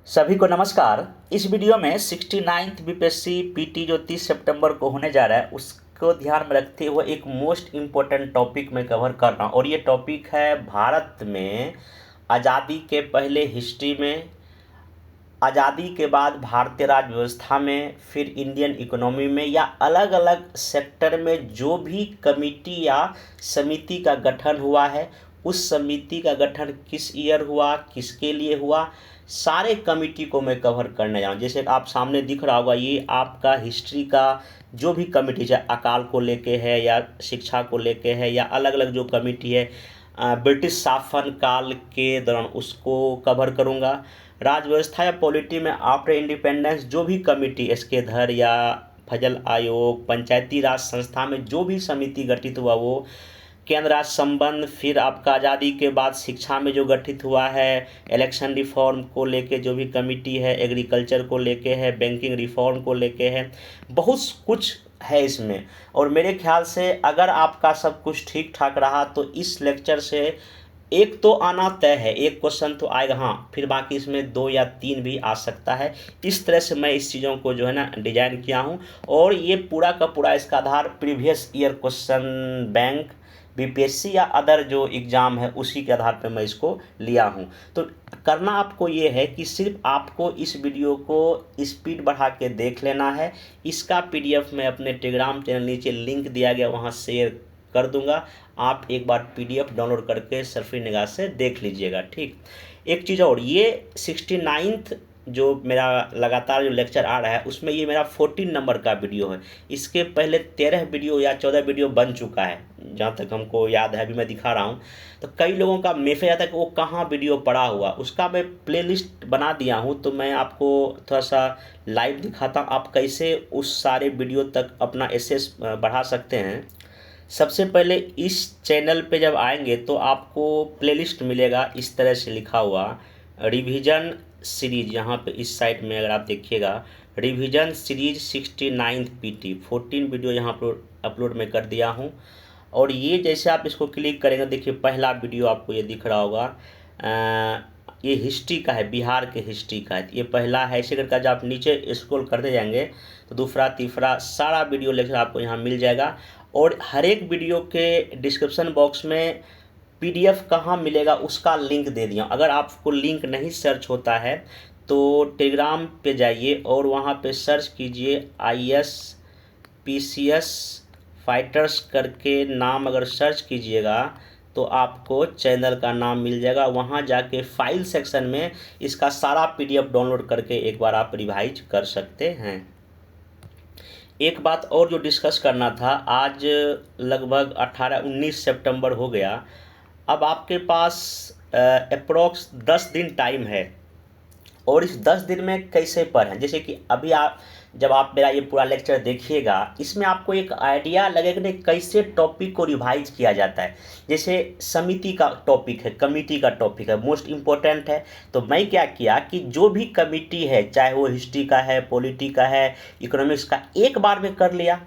सभी को नमस्कार। इस वीडियो में 69th बीपीएससी पीटी जो 30 सितंबर को होने जा रहा है उसको ध्यान में रखते हुए एक मोस्ट इम्पोर्टेंट टॉपिक मैं कवर कर रहा हूँ और ये टॉपिक है भारत में आज़ादी के पहले हिस्ट्री में, आज़ादी के बाद भारतीय राज्य व्यवस्था में, फिर इंडियन इकोनॉमी में या अलग अलग सेक्टर में जो भी कमेटी या समिति का गठन हुआ है उस समिति का गठन किस ईयर हुआ, किसके लिए हुआ, सारे कमेटी को मैं कवर करने जा रहा हूँ। जैसे आप सामने दिख रहा होगा ये आपका हिस्ट्री का जो भी कमेटी चाहे अकाल को लेके है या शिक्षा को लेके है या अलग अलग जो कमेटी है ब्रिटिश शासन काल के दौरान उसको कवर करूँगा। राज्य व्यवस्था या पॉलिटी में आफ्टर इंडिपेंडेंस जो भी कमेटी एसके धर या फजल आयोग, पंचायती राज संस्था में जो भी समिति गठित हुआ वो, केंद्र राज्य संबंध, फिर आपका आज़ादी के बाद शिक्षा में जो गठित हुआ है, इलेक्शन रिफॉर्म को लेके जो भी कमेटी है, एग्रीकल्चर को लेके है, बैंकिंग रिफॉर्म को लेके है, बहुत कुछ है इसमें। और मेरे ख्याल से अगर आपका सब कुछ ठीक ठाक रहा तो इस लेक्चर से एक तो आना तय है, एक क्वेश्चन तो आएगा, हाँ फिर बाकी इसमें 2 या 3 भी आ सकता है। इस तरह से मैं इस चीज़ों को जो है ना डिजाइन किया हूँ और ये पूरा का पूरा इसका आधार previous year question bank BPSC या अदर जो एग्ज़ाम है उसी के आधार पर मैं इसको लिया हूँ। तो करना आपको ये है कि सिर्फ आपको इस वीडियो को स्पीड बढ़ा के देख लेना है। इसका पीडीएफ मैं अपने टेलीग्राम चैनल नीचे लिंक दिया गया वहाँ शेयर कर दूंगा, आप एक बार पीडीएफ डाउनलोड करके सरफी निगाह से देख लीजिएगा। ठीक, एक चीज़ और, ये 69th जो मेरा लगातार जो लेक्चर आ रहा है उसमें ये मेरा 14 नंबर का वीडियो है। इसके पहले 13 वीडियो या 14 वीडियो बन चुका है जहाँ तक हमको याद है, अभी मैं दिखा रहा हूँ। तो कई लोगों का मैसेज आता है कि वो कहाँ वीडियो पड़ा हुआ, उसका मैं प्लेलिस्ट बना दिया हूँ। तो मैं आपको थोड़ा सा लाइव दिखाता हूँ आप कैसे उस सारे वीडियो तक अपना एक्सेस बढ़ा सकते हैं। सबसे पहले इस चैनल पे जब आएंगे तो आपको प्लेलिस्ट मिलेगा इस तरह से लिखा हुआ रिवीजन सीरीज। यहाँ पे इस साइट में अगर आप देखिएगा revision series 69th PT 14 video यहाँ पर अपलोड में कर दिया हूँ। और ये जैसे आप इसको क्लिक करेंगे देखिए पहला वीडियो आपको ये दिख रहा होगा, ये हिस्ट्री का है, बिहार के हिस्ट्री का है, ये पहला है। इसी करके जब आप नीचे स्क्रॉल करते जाएंगे तो दूसरा तीसरा सारा वीडियो लेक्चर आपको यहाँ मिल जाएगा। और हर एक वीडियो के डिस्क्रिप्शन बॉक्स में पीडीएफ कहाँ मिलेगा उसका लिंक दे दिया। अगर आपको लिंक नहीं सर्च होता है तो टेलीग्राम पे जाइए और वहाँ पे सर्च कीजिए ISPCS फाइटर्स करके नाम अगर सर्च कीजिएगा तो आपको चैनल का नाम मिल जाएगा। वहाँ जाके फाइल सेक्शन में इसका सारा पीडीएफ डाउनलोड करके एक बार आप रिवाइज कर सकते हैं। एक बात और जो डिस्कस करना था, आज लगभग 18-19 सितंबर हो गया। अब आपके पास अप्रोक्स 10 दिन टाइम है और इस 10 दिन में कैसे पढ़ें। जैसे कि अभी जब आप मेरा ये पूरा लेक्चर देखिएगा इसमें आपको एक आइडिया लगेगा कि कैसे टॉपिक को रिवाइज किया जाता है। जैसे समिति का टॉपिक है, कमेटी का टॉपिक है, मोस्ट इम्पोर्टेंट है। तो मैं क्या किया कि जो भी कमेटी है चाहे वो हिस्ट्री का है, पॉलिटी का है, इकोनॉमिक्स का, एक बार में कर लिया।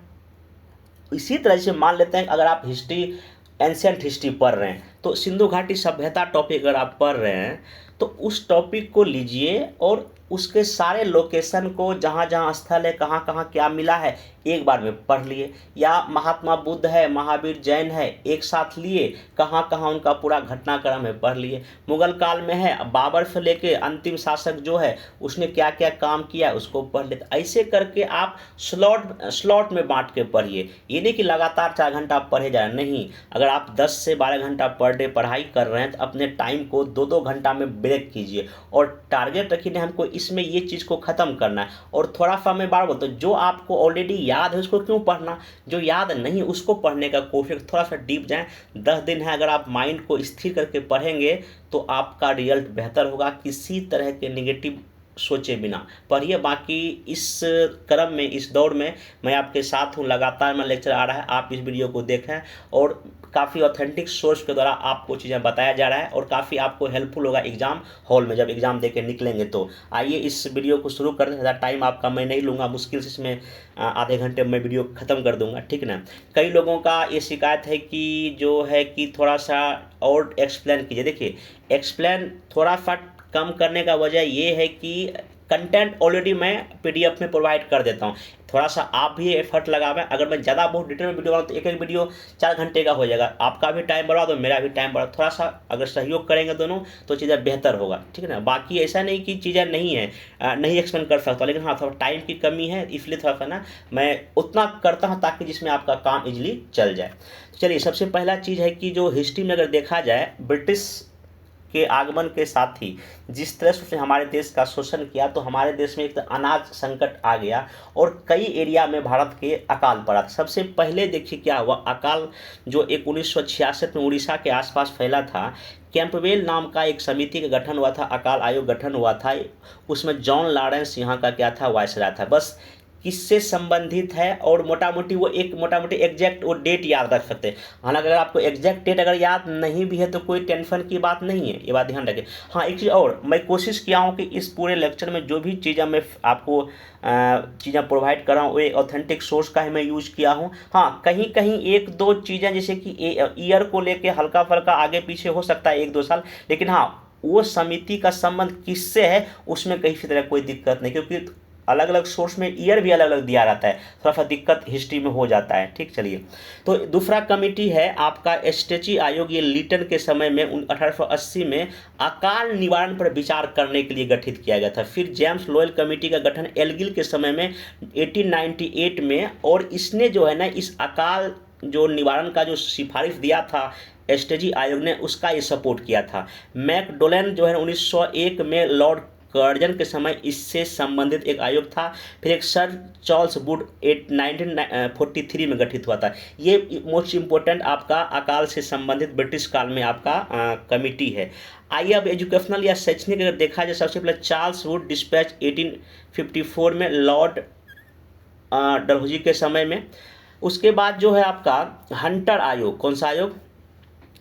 इसी तरह से मान लेते हैं अगर आप हिस्ट्री एंशिएंट हिस्ट्री पढ़ रहे हैं तो सिंधु घाटी सभ्यता टॉपिक अगर आप पढ़ रहे हैं तो उस टॉपिक को लीजिए और उसके सारे लोकेशन को जहाँ जहाँ स्थल है, कहाँ कहाँ क्या मिला है, एक बार में पढ़ लिए। या महात्मा बुद्ध है, महावीर जैन है, एक साथ लिए, कहाँ कहाँ उनका पूरा घटनाक्रम है पढ़ लिए। मुगल काल में है, बाबर से लेके अंतिम शासक जो है उसने क्या क्या काम किया उसको पढ़ लेते। ऐसे करके आप स्लॉट में बांट के पढ़िए। ये नहीं कि लगातार 4 घंटा पढ़े जाए, नहीं। अगर आप 10 से 12 घंटा पर डे पढ़ाई कर रहे हैं तो अपने टाइम को 2-2 घंटा में ब्रेक कीजिए और टारगेट रखिए हमको इसमें ये चीज़ को ख़त्म करना है। और थोड़ा सा मैं बार बोलता हूँ, जो आपको ऑलरेडी याद है उसको क्यों पढ़ना, जो याद नहीं उसको पढ़ने का कोशिश थोड़ा सा डीप जाएं। 10 दिन है, अगर आप माइंड को स्थिर करके पढ़ेंगे तो आपका रिजल्ट बेहतर होगा। किसी तरह के निगेटिव सोचे बिना पढ़िए। बाकी इस क्रम में, इस दौर में मैं आपके साथ हूँ, लगातार मैं लेक्चर आ रहा है, आप इस वीडियो को देखें और काफ़ी ऑथेंटिक सोर्स के द्वारा आपको चीज़ें बताया जा रहा है और काफ़ी आपको हेल्पफुल होगा एग्जाम हॉल में जब एग्जाम दे के निकलेंगे। तो आइए इस वीडियो को शुरू करते हैं। ज़्यादा टाइम आपका मैं नहीं लूँगा, मुश्किल से इसमें आधे घंटे में वीडियो ख़त्म कर दूँगा, ठीक ना। कई लोगों का ये शिकायत है कि जो है कि थोड़ा सा और एक्सप्लेन कीजिए। देखिए एक्सप्लेन थोड़ा सा कम करने का वजह ये है कि कंटेंट ऑलरेडी मैं पीडीएफ में प्रोवाइड कर देता हूँ। थोड़ा सा आप भी एफर्ट लगावें। अगर मैं ज़्यादा बहुत डिटेल में वीडियो बनाऊँ तो एक एक वीडियो 4 घंटे का हो जाएगा, आपका भी टाइम बढ़ा दो, मेरा भी टाइम बढ़ा। थोड़ा सा अगर सहयोग करेंगे दोनों तो चीज़ें बेहतर होगा, ठीक है ना। बाकी ऐसा नहीं कि चीज़ें नहीं है, नहीं एक्सप्लेन कर सकता, लेकिन हाँ थोड़ा टाइम की कमी है, इसलिए थोड़ा सा ना मैं उतना करता हूँ ताकि जिसमें आपका काम ईजिली चल जाए। चलिए, सबसे पहला चीज़ है कि जो हिस्ट्री में अगर देखा जाए, ब्रिटिश के आगमन के साथ ही जिस तरह से उसने हमारे देश का शोषण किया, तो हमारे देश में एक तो अनाज संकट आ गया और कई एरिया में भारत के अकाल पड़ा। सबसे पहले देखिए क्या हुआ, अकाल जो 1966 में उड़ीसा के आसपास फैला था। कैंपबेल नाम का एक समिति का गठन हुआ था, अकाल आयोग गठन हुआ था। उसमें जॉन लॉरेंस यहाँ का क्या था, वायसराय था। बस किससे संबंधित है और मोटा मोटी वो एक मोटा मोटी एग्जैक्ट वो डेट याद रख सकते हैं। हालांकि अगर आपको एग्जैक्ट डेट अगर याद नहीं भी है तो कोई टेंशन की बात नहीं है, ये बात ध्यान रखें। हाँ, एक चीज़ और, मैं कोशिश किया हूँ कि इस पूरे लेक्चर में जो भी चीज़ें मैं आपको चीज़ें प्रोवाइड कर रहा हूँ वो एक ऑथेंटिक सोर्स का ही मैं यूज़ किया हूँ। हाँ, कहीं कहीं एक दो चीज़ें जैसे कि ईयर को लेके हल्का फल्का आगे पीछे हो सकता है 1-2 साल, लेकिन हाँ वो समिति का संबंध किससे है उसमें कहीं तरह कोई दिक्कत नहीं, क्योंकि अलग अलग सोर्स में ईयर भी अलग अलग दिया रहता है, थोड़ा सा दिक्कत हिस्ट्री में हो जाता है। ठीक, चलिए, तो दूसरा कमिटी है आपका एस्टेची आयोग। ये लीटन के समय में 1880 में अकाल निवारण पर विचार करने के लिए गठित किया गया था। फिर जेम्स लोयल कमेटी का गठन एलगिल के समय में 1898 में, और इसने जो है ना इस अकाल जो निवारण का जो सिफारिश दिया था एस्टेची आयोग ने, उसका ये सपोर्ट किया था। मैकडोलन जो है 1901 में लॉर्ड कर्जन के समय इससे संबंधित एक आयोग था। फिर एक सर चार्ल्स वुड 1943 में गठित हुआ था। ये मोस्ट इम्पोर्टेंट आपका अकाल से संबंधित ब्रिटिश काल में आपका कमिटी है। आइए अब एजुकेशनल या शैक्षणिक अगर देखा जाए, सबसे पहले चार्ल्स वुड डिस्पैच 1854 में लॉर्ड डलहौजी के समय में। उसके बाद जो है आपका हंटर आयोग, कौन सा आयोग,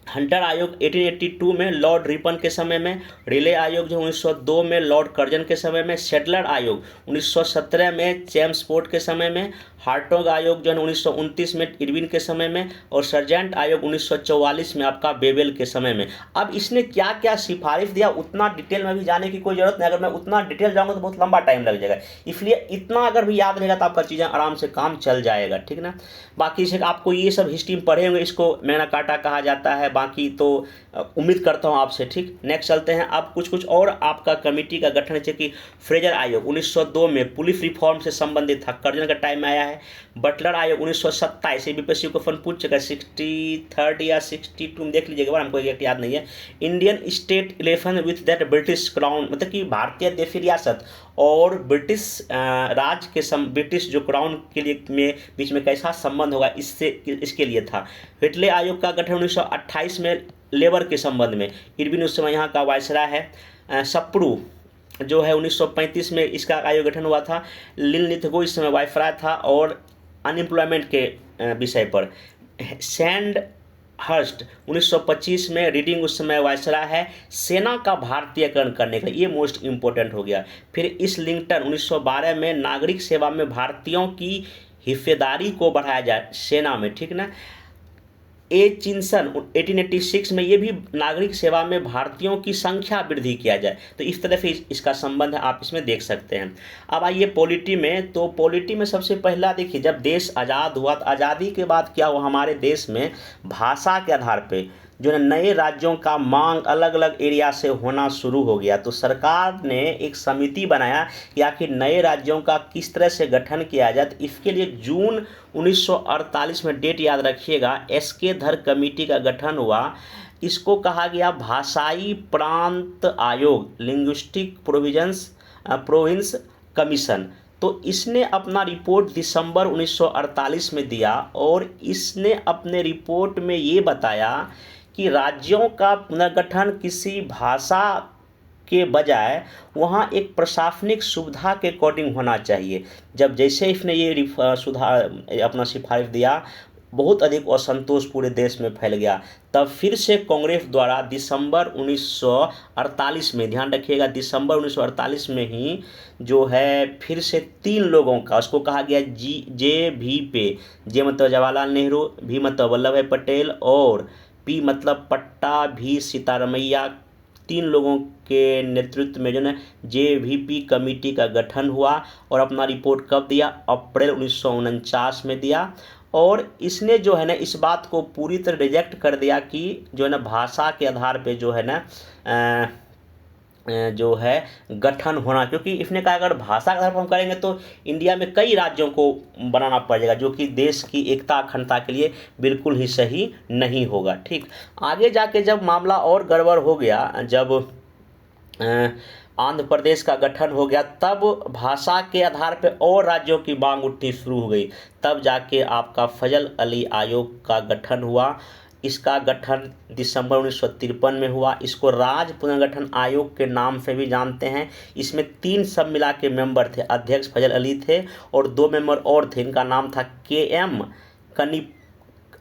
हंटर आयोग 1882 में लॉर्ड रिपन के समय में। रिले आयोग जो 1902 में लॉर्ड कर्जन के समय में। सेटलर आयोग 1917 में चेम्सफोर्ड के समय में। हार्टोग आयोग जो है 1929 में इरविन के समय में। और सर्जेंट आयोग 1944 में आपका बेबेल के समय में। अब इसने क्या क्या सिफारिश दिया उतना डिटेल में भी जाने की कोई ज़रूरत नहीं, अगर मैं उतना डिटेल जाऊँगा तो बहुत लंबा टाइम लग जाएगा, इसलिए इतना अगर भी याद रहेगा तो आपका चीज़ें आराम से काम चल जाएगा, ठीक ना। बाकी से आपको ये सब हिस्ट्री में पढ़े होंगे, इसको मैग्ना कार्टा कहा जाता है। बाकी तो उम्मीद करता हूँ आपसे। ठीक, नेक्स्ट चलते हैं। अब कुछ और आपका कमेटी का गठन है कि फ्रेजर आयोग 1902 में पुलिस रिफॉर्म से संबंधित था, कर्जन का टाइम में आया है। बटलर आयोग 1927, बीपीएससी को फन पूछ चुका, 63 या 62 में देख लीजिएगा, हमको एग्जैक्ट याद नहीं है। Indian state eleven with that British crown, मतलब कि भारतीय देशी रियासत और ब्रिटिश राज के ब्रिटिश जो क्राउन के लिए में बीच में कैसा संबंध होगा, इसके लिए था। हिटले आयोग का गठन 1928 में लेबर के संबंध में। इरविन उस समय यहाँ का वायसराय है। सप्रू जो है 1935 में इसका आयोग गठन हुआ था। लिनलिथगो इस समय वायसराय था और अनएम्प्लॉयमेंट के विषय पर। सैंड हर्स्ट 1925 में, रीडिंग उस समय वायसराय है। सेना का भारतीयकरण करने का, ये मोस्ट इम्पोर्टेंट हो गया। फिर इस लिंकटन 1912 में नागरिक सेवा में भारतीयों की हिस्सेदारी को बढ़ाया जाए सेना में, ठीक ना। ए चिंसन 1886 में, ये भी नागरिक सेवा में भारतीयों की संख्या वृद्धि किया जाए। तो इस तरह से इसका संबंध है, आप इसमें देख सकते हैं। अब आइए पॉलिटी में। तो पॉलिटी में सबसे पहला देखिए, जब देश आज़ाद हुआ तो आज़ादी के बाद क्या हुआ, हमारे देश में भाषा के आधार पे जो है नए राज्यों का मांग अलग अलग एरिया से होना शुरू हो गया। तो सरकार ने एक समिति बनाया कि आखिर नए राज्यों का किस तरह से गठन किया जाए। तो इसके लिए जून 1948 में, डेट याद रखिएगा, एसके धर कमेटी का गठन हुआ। इसको कहा गया भाषाई प्रांत आयोग, लिंग्विस्टिक प्रोविंस कमीशन। तो इसने अपना रिपोर्ट दिसंबर 1948 में दिया और इसने अपने रिपोर्ट में ये बताया कि राज्यों का पुनर्गठन किसी भाषा के बजाय वहाँ एक प्रशासनिक सुविधा के अकॉर्डिंग होना चाहिए। जब जैसे इसने ये सुधार अपना सिफारिश दिया, बहुत अधिक असंतोष पूरे देश में फैल गया। तब फिर से कांग्रेस द्वारा दिसंबर 1948 में, ध्यान रखिएगा, दिसंबर 1948 में ही जो है फिर से 3 लोगों का, उसको कहा गया JV पे। जे मतलब जवाहरलाल नेहरू, भी मतलब वल्लभ भाई पटेल और पी मतलब पट्टा भी सीतारमैया 3 लोगों के नेतृत्व में जो है JVP कमेटी का गठन हुआ और अपना रिपोर्ट कब दिया, अप्रैल 1949 में दिया। और इसने जो है ना इस बात को पूरी तरह रिजेक्ट कर दिया कि जो है ना भाषा के आधार पे जो है ना जो है गठन होना, क्योंकि इसने कहा अगर भाषा के आधार पर हम करेंगे तो इंडिया में कई राज्यों को बनाना पड़ेगा, जो कि देश की एकता अखंडता के लिए बिल्कुल ही सही नहीं होगा। ठीक, आगे जाके जब मामला और गड़बड़ हो गया, जब आंध्र प्रदेश का गठन हो गया, तब भाषा के आधार पर और राज्यों की मांग उठनी शुरू हो गई। तब जाके आपका फजल अली आयोग का गठन हुआ। इसका गठन दिसंबर 1953 में हुआ। इसको राज्य पुनर्गठन आयोग के नाम से भी जानते हैं। इसमें 3 सब मिला के मेंबर थे। अध्यक्ष फजल अली थे और 2 मेंबर और थे। इनका नाम था KM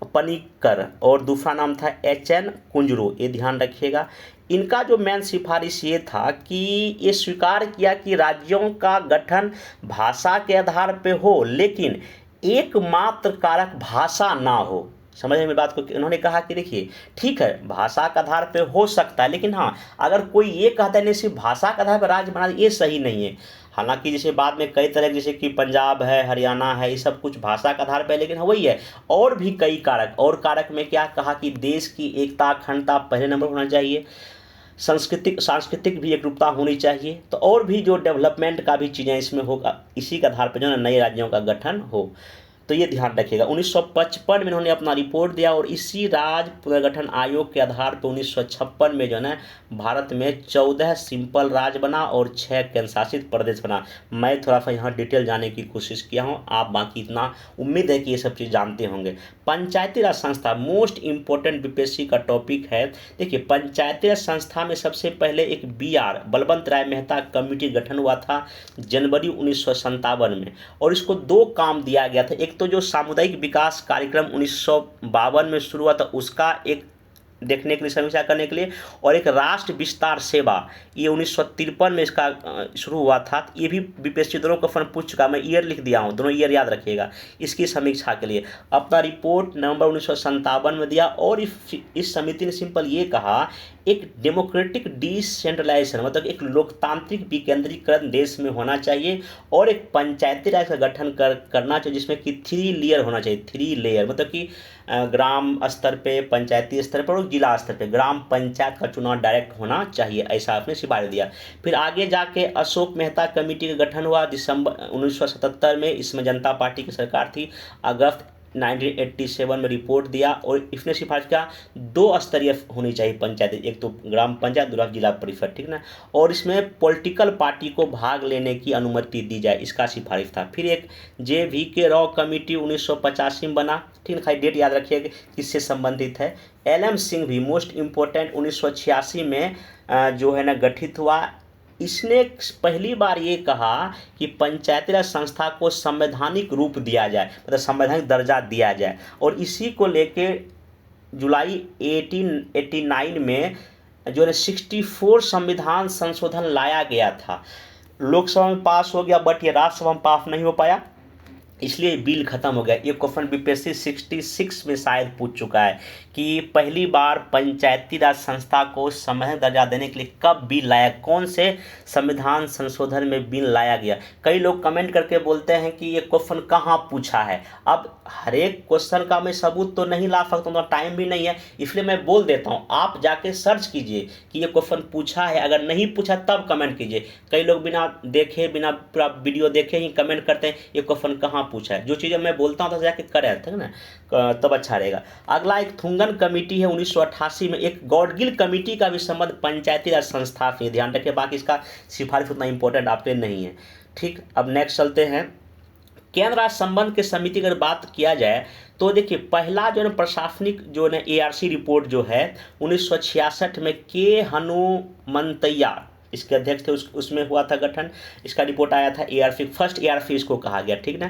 पनिक्कर और दूसरा नाम था HN कुंजरू, ये ध्यान रखिएगा। इनका जो मेन सिफारिश ये था कि ये स्वीकार किया कि राज्यों का गठन भाषा के आधार पे हो, लेकिन एकमात्र कारक भाषा ना हो। समझ मेरी बात को। इन्होंने कहा कि देखिए ठीक है, भाषा के आधार पे हो सकता है, लेकिन हाँ अगर कोई ये कहता है नहीं सिर्फ भाषा के आधार पर राज्य बना, ये सही नहीं है। हालांकि जैसे बाद में कई तरह, जैसे कि पंजाब है, हरियाणा है, ये सब कुछ भाषा के आधार पर, लेकिन वही है और भी कई कारक। और कारक में क्या कहा कि देश की एकता अखंडता पहले नंबर होना चाहिए, सांस्कृतिक भी एकरूपता होनी चाहिए, तो और भी जो डेवलपमेंट का भी चीज़ें इसमें होगा, इसी के आधार पर जो है नए राज्यों का गठन हो। तो ये ध्यान रखिएगा। 1955 में इन्होंने अपना रिपोर्ट दिया और इसी राज्य पुनर्गठन आयोग के आधार पर 1956 में जो है ना भारत में 14 सिंपल राज्य बना और 6 केंद्र शासित प्रदेश बना। मैं थोड़ा सा यहाँ डिटेल जाने की कोशिश किया हूँ, आप बाकी इतना उम्मीद है कि ये सब चीज़ जानते होंगे। पंचायती राज संस्था मोस्ट इम्पोर्टेंट BPSC का टॉपिक है। देखिए पंचायती राज संस्था में सबसे पहले एक BR बलवंत राय मेहता कमेटी गठन हुआ था जनवरी 1957 में, और इसको 2 काम दिया गया था। एक तो जो सामुदायिक विकास कार्यक्रम 1952 में शुरू हुआ था उसका एक देखने के लिए, समीक्षा करने के लिए, और एक राष्ट्र विस्तार सेवा ये 1953 में इसका शुरू हुआ था। ये भी BPSC दोनों का फन पूछ चुका, मैं ईयर लिख दिया हूँ, दोनों ईयर याद रखिएगा इसकी समीक्षा के लिए। अपना रिपोर्ट नवंबर 1957 में दिया और इस समिति ने सिंपल ये कहा एक डेमोक्रेटिक डिसेंट्रलाइजेशन, मतलब एक लोकतांत्रिक विकेंद्रीकरण देश में होना चाहिए, और एक पंचायती राज का गठन करना चाहिए जिसमें कि 3 लेयर होना चाहिए। 3 लेयर मतलब कि ग्राम स्तर पे, पंचायती स्तर पर और जिला स्तर पे ग्राम पंचायत का चुनाव डायरेक्ट होना चाहिए, ऐसा आपने सिफारिश दिया। फिर आगे जाके अशोक मेहता कमेटी का गठन हुआ दिसंबर 1977 में। इसमें जनता पार्टी की सरकार थी। अगस्त 1987 में रिपोर्ट दिया और इसने सिफारिश किया 2 स्तरीय होनी चाहिए पंचायत, एक तो ग्राम पंचायत, दूसरा जिला परिषद, ठीक ना। और इसमें पॉलिटिकल पार्टी को भाग लेने की अनुमति दी जाए, इसका सिफारिश था। फिर एक JVK राव कमेटी 1985 में बना, ठीक है, खाली डेट याद रखिएगा किससे संबंधित है। LM सिंह भी मोस्ट इम्पोर्टेंट 1986 में जो है ना गठित हुआ। इसने पहली बार ये कहा कि पंचायती राज संस्था को संवैधानिक रूप दिया जाए, मतलब संवैधानिक दर्जा दिया जाए, और इसी को लेके जुलाई 1889 में जो है 64 संविधान संशोधन लाया गया था। लोकसभा में पास हो गया, बट ये राज्यसभा में पास नहीं हो पाया, इसलिए बिल खत्म हो गया। ये क्वेश्चन BPSC 66 में शायद पूछ चुका है कि पहली बार पंचायती राज संस्था को संवैधानिक दर्जा देने के लिए कब बिल लाया, कौन से संविधान संशोधन में बिल लाया गया। कई लोग कमेंट करके बोलते हैं कि ये क्वेश्चन कहाँ पूछा है। अब हर एक क्वेश्चन का मैं सबूत तो नहीं ला सकता हूँ, तो टाइम भी नहीं है, इसलिए मैं बोल देता हूँ, आप जाके सर्च कीजिए कि ये क्वेश्चन पूछा है। अगर नहीं पूछा तब कमेंट कीजिए। कई लोग बिना देखे, बिना पूरा वीडियो देखे ही कमेंट करते हैं ये क्वेश्चन कहाँ पूछा है। जो चीज़ें मैं बोलता हूँ तो जाके करें, ठीक ना, तब अच्छा रहेगा। अगला एक थुंगन कमेटी है 1988 में। एक गॉडगिल कमेटी का भी संबंध पंचायती राज संस्था से, ध्यान रखिए। बाकी इसका सिफारिश उतना इंपॉर्टेंट आपके नहीं है, ठीक। अब नेक्स्ट चलते हैं केंद्र राज्य संबंध के समिति की अगर बात किया जाए तो देखिए पहला जो है प्रशासनिक जो है ARC रिपोर्ट जो है 1966 में K हनुमंतैया इसके अध्यक्ष थे, उसमें हुआ था गठन। इसका रिपोर्ट आया था ARC, फर्स्ट ARC इसको कहा गया, ठीक ना,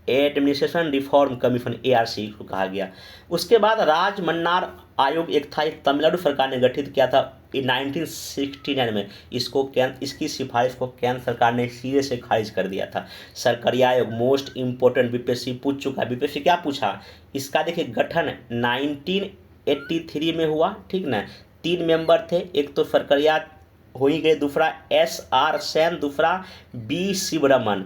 एडमिनिस्ट्रेशन रिफॉर्म कमीशन ARC को कहा गया। उसके बाद राज मन्नार आयोग एक था, एक तमिलनाडु सरकार ने गठित किया था 1969 में। इसकी सिफारिश को केंद्र सरकार ने सिरे से खारिज कर दिया था। सरकारी आयोग मोस्ट इम्पोर्टेंट BPSC पूछ चुका है। BPSC क्या पूछा, इसका देखिए गठन 1983 में हुआ, ठीक ना। 3 मेंबर थे, एक तो सरकरिया हो ही गए, दूसरा SR सेन, दूसरा B शिवरमन।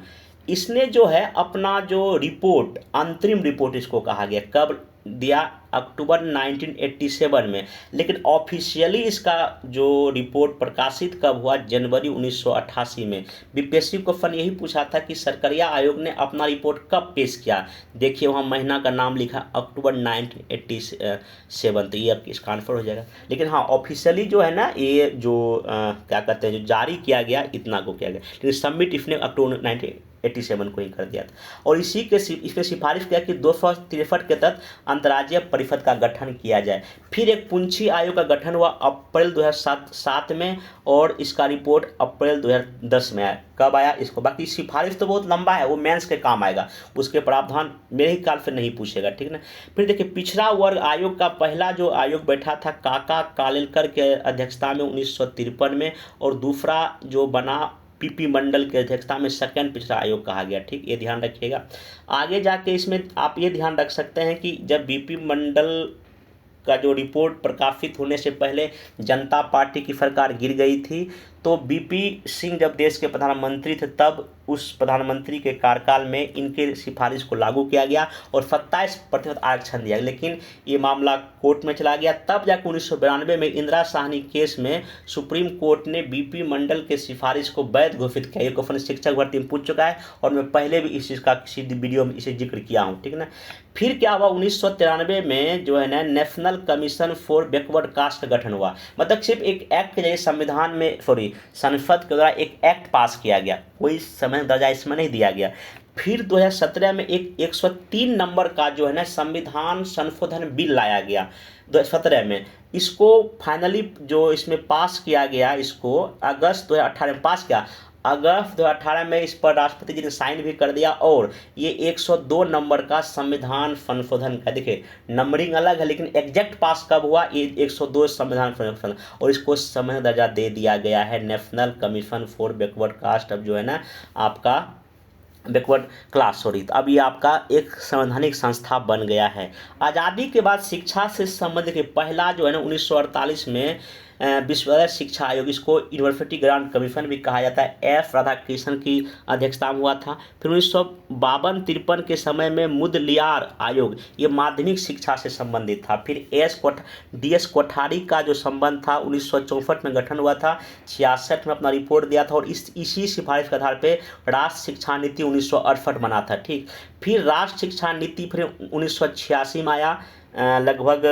इसने जो है अपना जो रिपोर्ट, अंतरिम रिपोर्ट इसको कहा गया, कब दिया? अक्टूबर 1987 में। लेकिन ऑफिशियली इसका जो रिपोर्ट प्रकाशित कब हुआ? जनवरी 1988 में। बीपीएससी को क्वेश्चन यही पूछा था कि सरकरिया आयोग ने अपना रिपोर्ट कब पेश किया। देखिए वहाँ महीना का नाम लिखा अक्टूबर 1987, तो ईयर इसका आंसर हो जाएगा। लेकिन हाँ, ऑफिशियली जो है ना, ये जो क्या कहते हैं, जो जारी किया गया, इतना को किया गया, लेकिन सबमिट इसने अक्टूबर 1987 को ही कर दिया था। और इसी के इसने सिफारिश किया कि 263 के तहत अंतर्राज्यीय परिषद का गठन किया जाए। फिर एक पूंछी आयोग का गठन हुआ अप्रैल 2007 में, और इसका रिपोर्ट अप्रैल 2010 में आया। कब आया इसको? बाकी सिफारिश तो बहुत लंबा है, वो मेंस के काम आएगा, उसके प्रावधान मेरे ही काल से नहीं पूछेगा, ठीक ना। फिर देखिए पिछड़ा वर्ग आयोग का पहला जो आयोग बैठा था काका कालेलकर के अध्यक्षता में 1953 में, और दूसरा जो बना पीपी मंडल की अध्यक्षता में सेकंड पिछड़ा आयोग कहा गया, ठीक, ये ध्यान रखिएगा। आगे जाके इसमें आप ये ध्यान रख सकते हैं कि जब बीपी मंडल का जो रिपोर्ट प्रकाशित होने से पहले जनता पार्टी की सरकार गिर गई थी, तो बीपी सिंह जब देश के प्रधानमंत्री थे, तब उस प्रधानमंत्री के कार्यकाल में इनके सिफारिश को लागू किया गया और 27% आरक्षण दिया। लेकिन ये मामला कोर्ट में चला गया। तब जाकर 1992 में इंदिरा साहनी केस में सुप्रीम कोर्ट ने बीपी मंडल के सिफारिश को वैध घोषित किया। ये क्वेश्चन शिक्षक भर्ती में पूछ चुका है, और मैं पहले भी इस चीज़ का किसी वीडियो में इसे जिक्र किया हूँ, ठीक ना। फिर क्या हुआ? 1993 में जो है ना, national commission for backward caste का गठन हुआ। मतलब सिर्फ एक एक्ट के जरिए संविधान में, संसद के द्वारा एक एक्ट पास किया गया, कोई समय दर्जा इसमें नहीं दिया गया। फिर 2017 में एक 103 नंबर का जो है ना संविधान संशोधन बिल लाया गया 2017 में। इसको फाइनली जो इसमें पास किया गया, इसको अगस्त 2018 में पास किया। अगस्त 2018 में इस पर राष्ट्रपति जी ने साइन भी कर दिया, और ये 102 नंबर का संविधान संशोधन का, देखिए नंबरिंग अलग है लेकिन एग्जैक्ट पास कब हुआ? ये 102 संविधान संशोधन, और इसको संवैधानिक दर्जा दे दिया गया है, national commission for backward caste. अब जो है ना आपका बैकवर्ड क्लास, तो अब ये आपका एक संवैधानिक संस्था बन गया है। आज़ादी के बाद शिक्षा से संबंधित के पहला जो है ना 1948 में विश्वविद्यालय शिक्षा आयोग, इसको यूनिवर्सिटी ग्रांट कमीशन भी कहा जाता है, एफ राधाकृष्णन की अध्यक्षता में हुआ था। फिर 1952-53 के समय में मुदलियार आयोग, ये माध्यमिक शिक्षा से संबंधित था। फिर DS कोठारी का जो संबंध था 1964 में गठन हुआ था, 66 में अपना रिपोर्ट दिया था, और इसी सिफारिश के आधार पर राष्ट्रीय शिक्षा नीति 1968 बना था, ठीक। फिर राष्ट्रीय शिक्षा नीति फिर 1986 में आया, लगभग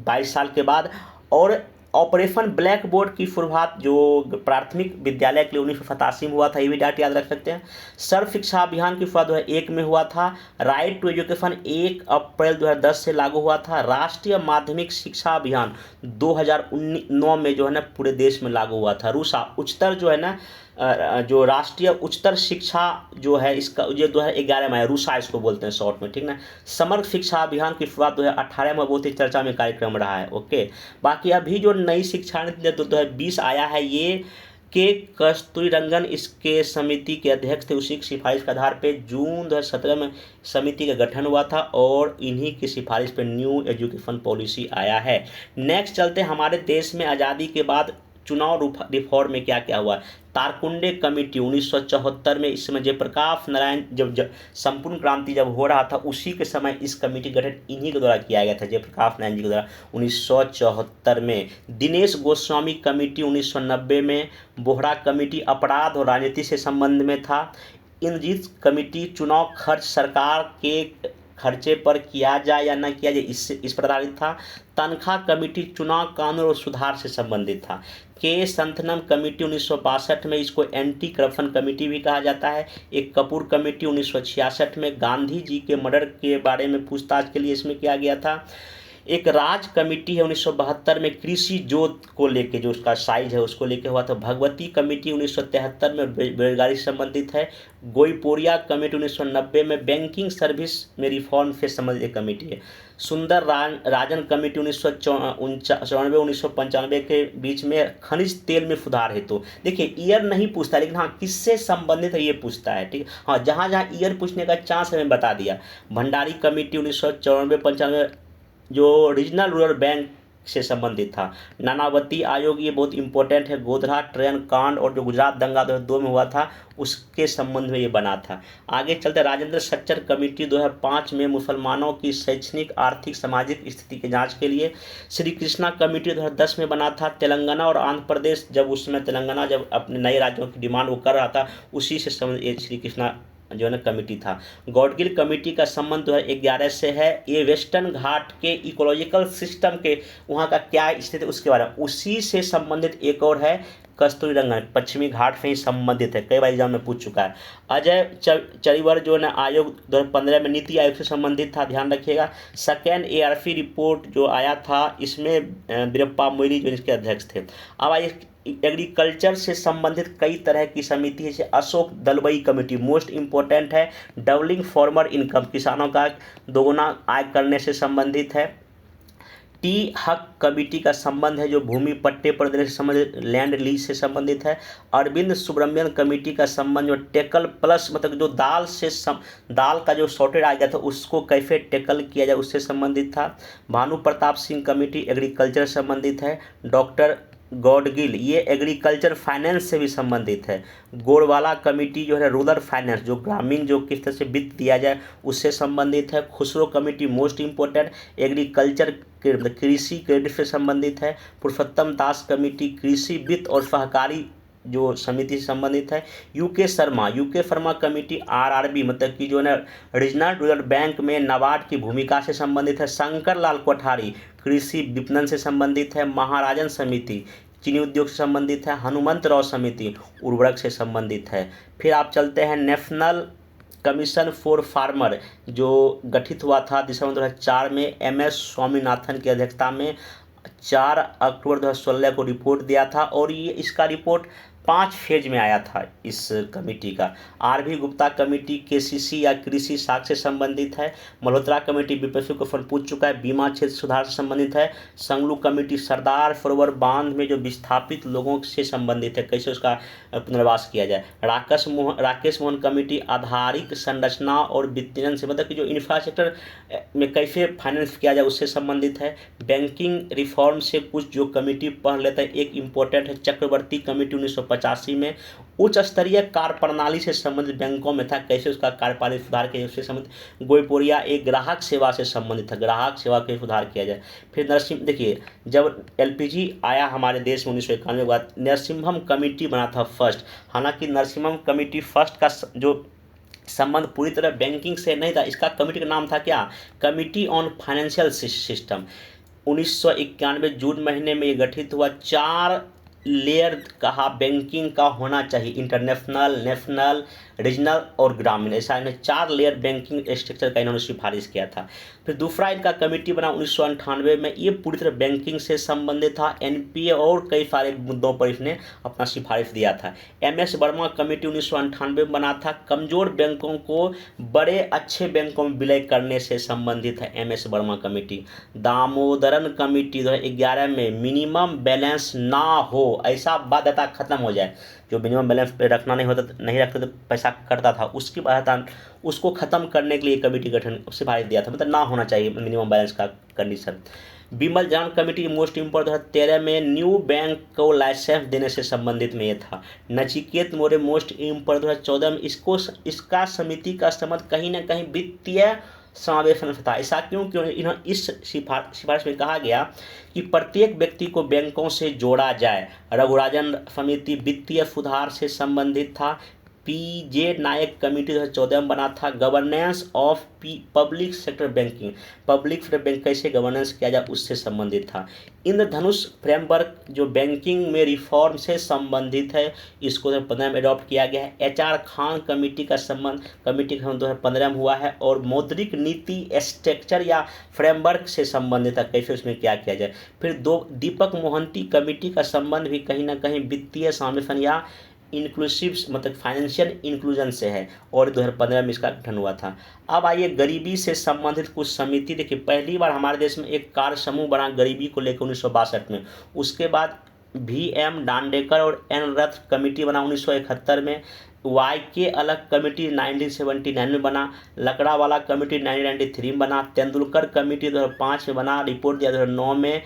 22 साल के बाद। और ऑपरेशन ब्लैक बोर्ड की शुरुआत जो प्राथमिक विद्यालय के लिए 1987 में हुआ था, ये भी डाटा याद रख सकते हैं। सर्व शिक्षा अभियान की शुरुआत 2001 में हुआ था। राइट टू एजुकेशन 1 अप्रैल 2010 से लागू हुआ था। राष्ट्रीय माध्यमिक शिक्षा अभियान 2009 में जो है ना पूरे देश में लागू हुआ था। रूसा उच्चतर जो है ना, जो राष्ट्रीय उच्चतर शिक्षा जो है, इसका ये 2011 में आया, रूसा इसको बोलते हैं शॉर्ट में, ठीक ना। समग्र शिक्षा अभियान की शुरुआत 2018 में बहुत ही चर्चा में कार्यक्रम रहा है, ओके। बाकी अभी जो नई शिक्षा नीति 2020 आया है, ये के कस्तूरीरंगन इसके समिति के अध्यक्ष थे। उसी की सिफारिश के आधार पे जून 2017 में समिति का गठन हुआ था, और इन्हीं की सिफारिश पे न्यू एजुकेशन पॉलिसी आया है। नेक्स्ट चलते हैं, हमारे देश में आज़ादी के बाद चुनाव रिफॉर्म में क्या क्या हुआ। तारकुंडे कमेटी 1974 में, इस समय जयप्रकाश नारायण जब संपूर्ण क्रांति जब हो रहा था, उसी के समय इस कमेटी का गठन इन्हीं के द्वारा किया गया था, जयप्रकाश नारायण जी के द्वारा 1974 में। दिनेश गोस्वामी कमेटी 1990 में। बोहरा कमेटी अपराध और राजनीति से संबंध में था। इंद्रजीत कमेटी चुनाव खर्च सरकार के खर्चे पर किया जाए या न किया जाए, इस पर आधारित था। तनख्वाह कमेटी चुनाव कानून और सुधार से संबंधित था। के संथनम कमेटी 1962 में, इसको एंटी करप्शन कमेटी भी कहा जाता है। एक कपूर कमेटी 1966 में गांधी जी के मर्डर के बारे में पूछताछ के लिए इसमें किया गया था। एक राज कमेटी है 1972 में, कृषि जोत को लेके, जो उसका साइज है उसको लेके हुआ था। भगवती कमेटी 1973 में बेरोजगारी से संबंधित है। गोईपोरिया कमेटी 1990 में बैंकिंग सर्विस में रिफॉर्म से संबंधित एक कमेटी है। सुंदर राजन कमेटी 1994-1995 के बीच में खनिज तेल में सुधार है। तो देखिए ईयर नहीं पूछता, लेकिन हाँ किससे संबंधित है ये पूछता है, ठीक। हाँ जहाँ जहाँ ईयर पूछने का चांस है मैं बता दिया। भंडारी कमेटी 1994-95 जो रीजनल रूरल बैंक से संबंधित था। नानावती आयोग ये बहुत इंपॉर्टेंट है, गोधरा ट्रेन कांड और जो गुजरात दंगा 2002 में हुआ था उसके संबंध में ये बना था। आगे चलते राजेंद्र सच्चर कमेटी 2005 में मुसलमानों की शैक्षणिक, आर्थिक, सामाजिक स्थिति की जांच के लिए। श्री कृष्णा कमेटी 2010 में बना था। तेलंगाना और आंध्र प्रदेश, जब उस समय तेलंगाना जब अपने नए राज्यों की डिमांड वो कर रहा था, उसी से संबंधित श्री कृष्णा जो है ना कमेटी था। गॉडगिल कमेटी का संबंध 2011 से है। ये वेस्टर्न घाट के इकोलॉजिकल सिस्टम के वहाँ का क्या स्थिति उसके बारे में, उसी से संबंधित एक और है कस्तूरी रंगन, पश्चिमी घाट से ही संबंधित है, कई बार एग्जाम में पूछ चुका है। अजय चरीवर जो है ना आयोग 2015 में नीति आयोग से संबंधित था, ध्यान रखिएगा। सेकेंड ARP रिपोर्ट जो आया था इसमें वीरप्पा मोइली जो इसके अध्यक्ष थे। अब आइए एग्रीकल्चर से संबंधित कई तरह की समिति है, जैसे अशोक दलबई कमेटी मोस्ट इंपॉर्टेंट है, डबलिंग फार्मर इनकम, किसानों का दोगुना आय करने से संबंधित है। टी हक कमेटी का संबंध है जो भूमि पट्टे पर देने से संबंधित, लैंड लीज से संबंधित है। अरविंद सुब्रमण्यन कमेटी का संबंध जो टेकल प्लस मतलब जो दाल का जो शॉर्टेज आ गया था उसको कैसे टेकल किया जाए उससे संबंधित था। भानु प्रताप सिंह कमेटी एग्रीकल्चर से संबंधित है। डॉक्टर गॉडगिल ये एग्रीकल्चर फाइनेंस से भी संबंधित है। गोरवाला कमेटी जो है रूरल फाइनेंस, जो ग्रामीण जो किस तरह से वित्त दिया जाए उससे संबंधित है। Khusro committee most important agriculture कृषि क्रेडिट से संबंधित है। पुरुषोत्तम दास कमेटी कृषि वित्त और सहकारी जो समिति से संबंधित है। यूके शर्मा कमेटी RRB मतलब कि जो है रीजनल रूरल बैंक में नाबार्ड की भूमिका से संबंधित है। शंकर लाल कोठारी कृषि विपणन से संबंधित है। महाराजन समिति चीनी उद्योग से संबंधित है। हनुमंतराव समिति उर्वरक से संबंधित है। फिर आप चलते हैं नेशनल कमीशन फॉर फार्मर जो गठित हुआ था दिसंबर 2004 में MS स्वामीनाथन की अध्यक्षता में, 4 अक्टूबर 2016 को रिपोर्ट दिया था और ये इसका रिपोर्ट 5 फेज में आया था इस कमेटी का। RV गुप्ता कमेटी KCC या कृषि साख से संबंधित है। मल्होत्रा कमेटी विपक्षी को फंड पूछ चुका है, बीमा क्षेत्र सुधार से संबंधित है। संगलू कमेटी सरदार सरोवर बांध में जो विस्थापित लोगों से संबंधित है, कैसे उसका पुनर्वास किया जाए। राकेश मोहन कमेटी आधारिक संरचना और वित्तीयन से मतलब कि जो इंफ्रास्ट्रक्चर में कैसे फाइनेंस किया जाए उससे संबंधित है। बैंकिंग रिफॉर्म से कुछ जो कमेटी पढ़ लेता है, एक इम्पोर्टेंट है चक्रवर्ती कमेटी 1985 में उच्च स्तरीय कार्य प्रणाली से संबंधित बैंकों में था, कैसे उसका कार्यपालिक सुधार किया जाए उससे संबंधित। गोयपोरिया एक ग्राहक सेवा से संबंधित है, ग्राहक सेवा के सुधार किया जाए। फिर नरसिंह देखिए जब LPG आया हमारे देश में 1991 के बाद नरसिम्हम कमेटी बना था फर्स्ट। हालांकि नरसिम्हम कमेटी फर्स्ट का जो संबंध पूरी तरह बैंकिंग से नहीं था, इसका कमेटी का नाम था क्या, कमिटी ऑन फाइनेंशियल सिस्टम। 1991 जून महीने में ये गठित हुआ। 4 लेयर कहा बैंकिंग का होना चाहिए, इंटरनेशनल, नेशनल, रीजनल और ग्रामीण, ऐसा इन्हें 4 लेयर बैंकिंग स्ट्रक्चर का इन्होंने सिफारिश किया था। फिर दूसरा इनका कमेटी बना 1998 में, ये पूरी तरह बैंकिंग से संबंधित था। NPA और कई सारे मुद्दों पर इसने अपना सिफारिश दिया था। MS वर्मा कमेटी 1998 में बना था, कमजोर बैंकों को बड़े अच्छे बैंकों में विलय करने से संबंधित है MS Verma committee. Damodaran committee 2011 में मिनिमम बैलेंस ना हो, ऐसा बाध्यता खत्म हो जाए, जो मिनिमम बैलेंस पे रखना नहीं होता नहीं रखते तो पैसा कटता था, उसकी बाध्यता उसको खत्म करने के लिए कमेटी गठन सिफारिश दिया था, मतलब ना होना चाहिए मिनिमम बैलेंस का कंडीशन। बिमल जान कमेटी मोस्ट इम्पोर्टेंट 2013 में न्यू बैंक को लाइसेंस देने से संबंधित में ये था। नचिकेत मौर्य मोस्ट इम्पोर्टेंट 2014 में इसका समिति का संबंध कहीं ना कहीं वित्तीय समावेशन था। ऐसा क्यों इन्होंने इस सिफारिश में कहा गया कि प्रत्येक व्यक्ति को बैंकों से जोड़ा जाए। रघुराजन समिति वित्तीय सुधार से संबंधित था। PJ नायक कमेटी 2014 में बना था, governance of public sector banking, public sector bank कैसे गवर्नेंस किया जाए उससे संबंधित था। इंद्रधनुष फ्रेमवर्क जो बैंकिंग में रिफॉर्म से संबंधित है, इसको 2015 में अडॉप्ट किया गया है। HR खान कमेटी का संबंध 2015 में हुआ है और मौद्रिक नीति स्ट्रक्चर या फ्रेमवर्क से संबंधित है, कैसे उसमें क्या किया जाए। फिर दीपक मोहंती कमेटी का संबंध भी कहीं ना कहीं वित्तीय समावेशन या इंक्लूसिव मतलब फाइनेंशियल इंक्लूजन से है और 2015 में इसका गठन हुआ था। अब आइए गरीबी से संबंधित कुछ समिति देखिए, पहली बार हमारे देश में एक कार्य समूह बना गरीबी को लेकर 1962 में। उसके बाद VM डांडेकर और N रथ कमेटी बना 1971 में। YK अलग कमेटी 1979 में बना। लकड़ावाला कमेटी 1993 में बना। तेंदुलकर कमेटी 2005 में बना, रिपोर्ट दिया 2009 में।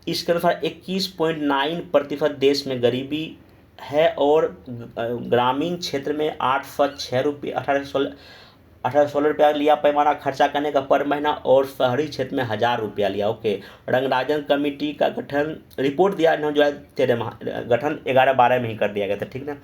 इसके अनुसार 21.9% देश में गरीबी है और ग्रामीण क्षेत्र में 806 रुपये 1816 रुपया लिया पैमाना खर्चा करने का पर महीना, और शहरी क्षेत्र में 1000 रुपया लिया। ओके, रंगराजन कमेटी का गठन रिपोर्ट दिया इन्होंने जो है 13 माह गठन 11-12 में ही कर दिया गया था, ठीक ना।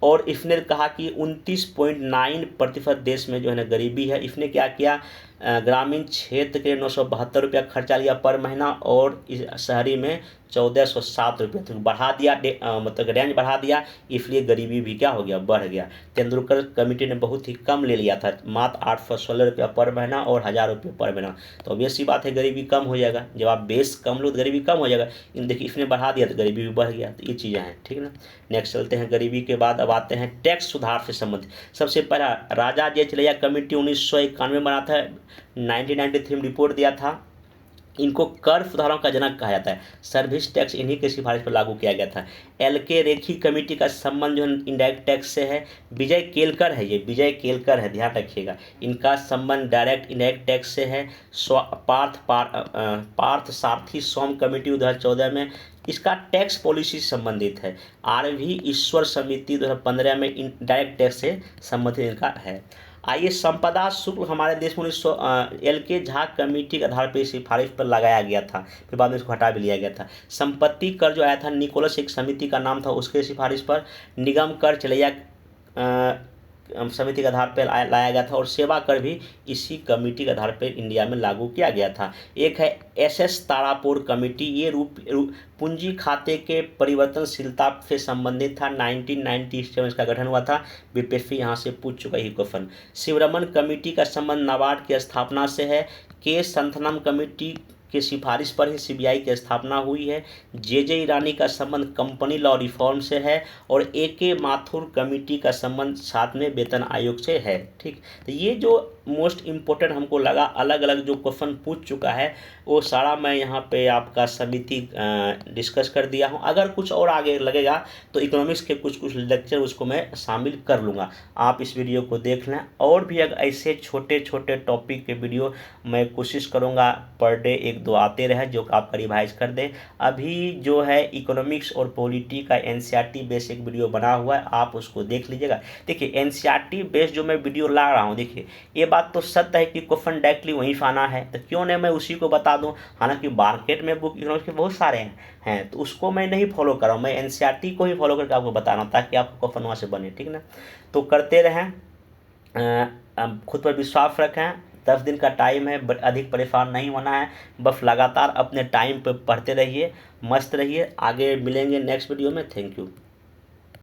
और इसने कहा कि 29.9% देश में जो है ना गरीबी है। इसने क्या किया, ग्रामीण क्षेत्र के 972 रुपया खर्चा लिया पर महीना और शहरी में 1407 रुपये, तो बढ़ा दिया, मतलब रेंज बढ़ा दिया, इसलिए गरीबी भी क्या हो गया, बढ़ गया। तेंदुलकर कमेटी ने बहुत ही कम ले लिया था, मात्र 816 रुपया पर महीना और 1000 रुपये पर महीना। तो ऑब्वियस सी बात है गरीबी कम हो जाएगा, जब आप बेस कम लो तो गरीबी कम हो जाएगा। इन देखिए इसने बढ़ा दिया तो गरीबी भी बढ़ गया। तो ये चीज़ें हैं, ठीक है ना। नेक्स्ट चलते हैं, गरीबी के बाद अब आते हैं टैक्स सुधार से संबंधित। सबसे पहला राजा जे चलैया कमेटी 1991 बना था, 1993 में रिपोर्ट दिया था। इनको कर सुधारों का जनक कहा जाता है। सर्विस टैक्स इन्हीं के सिफारिश पर लागू किया गया था। LK रेखी कमेटी का संबंध जो है इनडायरेक्ट टैक्स से है। विजय केलकर है, ये विजय केलकर है, ध्यान रखिएगा। इनका संबंध डायरेक्ट इनडायरेक्ट टैक्स से है। पार्थ सारथी सोम कमेटी 2014 में, इसका टैक्स पॉलिसी से संबंधित है। RV ईश्वर समिति 2015 में इनडायरेक्ट टैक्स से संबंधित इनका है। आइए, संपदा शुल्क हमारे देश में LK झा कमेटी के आधार पर सिफारिश पर लगाया गया था, फिर बाद में इसको हटा भी लिया गया था। संपत्ति कर जो आया था निकोलस एक समिति का नाम था, उसके सिफारिश पर। निगम कर चलैया समिति के आधार पर लाया गया था, और सेवा कर भी इसी कमेटी के आधार पर इंडिया में लागू किया गया था। एक है SS तारापुर कमेटी, ये पूंजी खाते के परिवर्तनशीलता से संबंधित था। 1997 में इसका गठन हुआ था। BPSC यहाँ से पूछ चुका है क्वेश्चन। शिवरमन कमेटी का संबंध नाबार्ड की स्थापना से है। के संथनम कमेटी के सिफारिश पर ही CBI की स्थापना हुई है। JJ ईरानी का संबंध कंपनी लॉ रिफॉर्म से है, और AK माथुर कमेटी का संबंध 7वें वेतन आयोग से है, ठीक। तो ये जो मोस्ट इम्पोर्टेंट हमको लगा, अलग अलग जो क्वेश्चन पूछ चुका है वो सारा मैं यहाँ पे आपका समिति डिस्कस कर दिया हूँ। अगर कुछ और आगे लगेगा तो इकोनॉमिक्स के कुछ लेक्चर उसको मैं शामिल कर लूँगा, आप इस वीडियो को देख लें। और भी अगर ऐसे छोटे छोटे टॉपिक के वीडियो मैं कोशिश करूँगा पर डे 1-2 आते रहे, जो आपका रिवाइज कर दें। अभी जो है इकोनॉमिक्स और पॉलिटी का NCERT बेस एक वीडियो बना हुआ है, आप उसको देख लीजिएगा। देखिए NCERT बेस जो मैं वीडियो ला रहा हूँ, देखिए ये बात तो सत्य है कि क्वेश्चन डायरेक्टली वहीं से आना है, तो क्यों नहीं मैं उसी को बता दूं। हालांकि मार्केट में बुक इकोनॉमिक्स के बहुत सारे हैं, तो उसको मैं नहीं फॉलो कर रहा हूँ, मैं NCERT को ही फॉलो करके आपको बता रहा हूँ, ताकि आपको क्वेश्चन वहाँ से बने, ठीक ना। तो करते रहें, खुद पर विश्वास रखें। 10 दिन का टाइम है, अधिक परेशान नहीं होना है, बस लगातार अपने टाइम पर पढ़ते रहिए, मस्त रहिए। आगे मिलेंगे नेक्स्ट वीडियो में। Thank you.